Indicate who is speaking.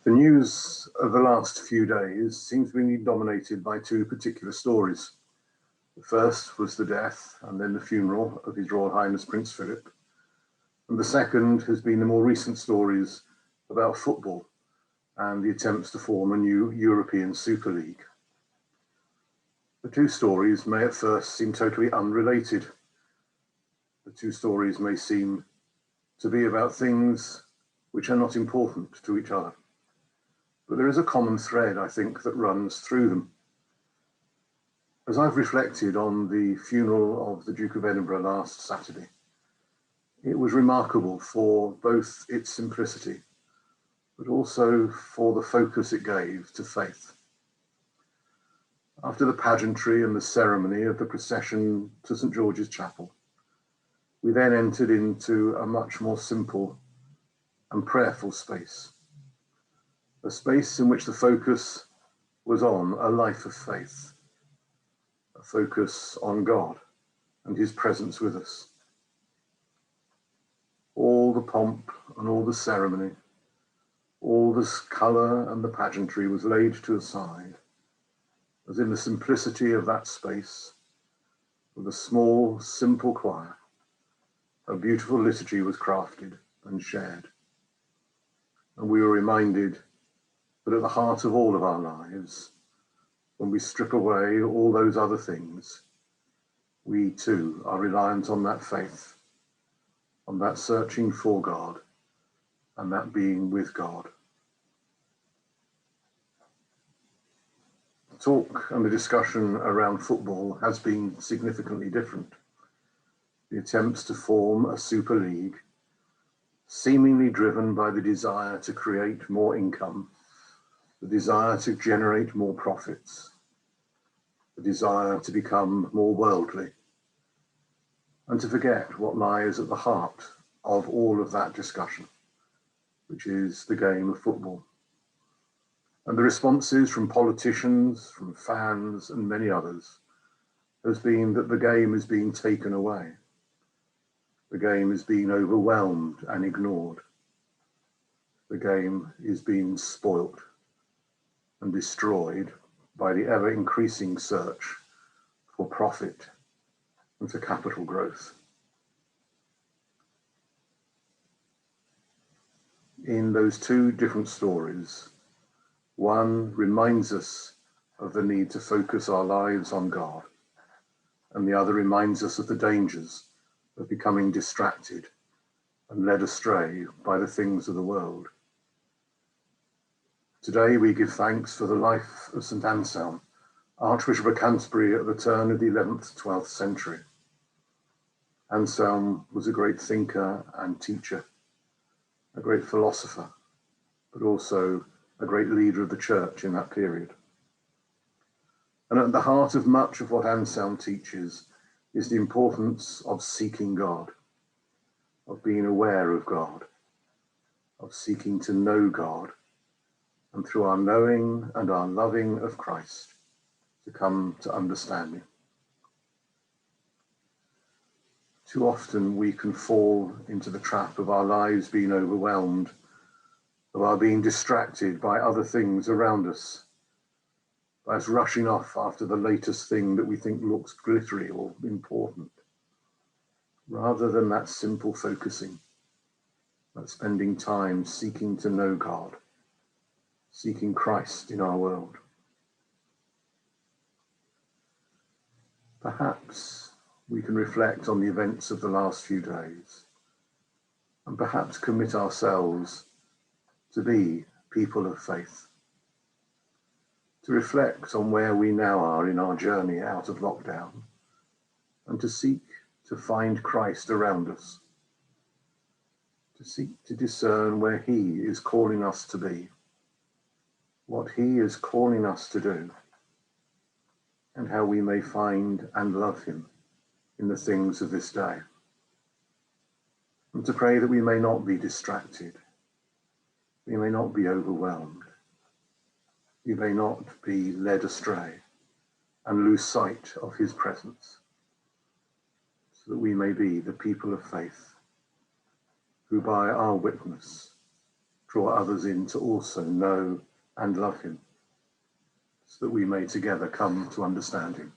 Speaker 1: The news of the last few days seems to be dominated by two particular stories. The first was the death and then the funeral of His Royal Highness Prince Philip. And the second has been the more recent stories about football and the attempts to form a new European Super League. The two stories may at first seem totally unrelated. The two stories may seem to be about things which are not important to each other. But there is a common thread, I think, that runs through them. As I've reflected on the funeral of the Duke of Edinburgh last Saturday, it was remarkable for both its simplicity, but also for the focus it gave to faith. After the pageantry and the ceremony of the procession to St. George's Chapel, we then entered into a much more simple and prayerful space. A space in which the focus was on a life of faith, a focus on God and His presence with us. All the pomp and all the ceremony, all the colour and the pageantry was laid to the side, as in the simplicity of that space, with a small, simple choir, a beautiful liturgy was crafted and shared. And we were reminded that at the heart of all of our lives, when we strip away all those other things, we too are reliant on that faith, on that searching for God, and that being with God. The talk and the discussion around football has been significantly different. The attempts to form a Super League, seemingly driven by the desire to create more income, the desire to generate more profits, the desire to become more worldly, and to forget what lies at the heart of all of that discussion, which is the game of football. And the responses from politicians, from fans, and many others has been that the game is being taken away. The game is being overwhelmed and ignored. The game is being spoilt and destroyed by the ever-increasing search for profit and for capital growth. In those two different stories, one reminds us of the need to focus our lives on God, and the other reminds us of the dangers of becoming distracted and led astray by the things of the world. Today we give thanks for the life of St. Anselm, Archbishop of Canterbury at the turn of the 11th, 12th century. Anselm was a great thinker and teacher, a great philosopher, but also a great leader of the church in that period. And at the heart of much of what Anselm teaches is the importance of seeking God, of being aware of God, of seeking to know God, and through our knowing and our loving of Christ, to come to understanding. Too often we can fall into the trap of our lives being overwhelmed, of our being distracted by other things around us, by us rushing off after the latest thing that we think looks glittery or important, rather than that simple focusing, that spending time seeking to know God, seeking Christ in our world. Perhaps we can reflect on the events of the last few days and perhaps commit ourselves to be people of faith, to reflect on where we now are in our journey out of lockdown, and to seek to find Christ around us, to seek to discern where He is calling us to be, what He is calling us to do, and how we may find and love Him in the things of this day. And to pray that we may not be distracted, we may not be overwhelmed, we may not be led astray and lose sight of His presence, so that we may be the people of faith who by our witness draw others in to also know and love him, so that we may together come to understand him.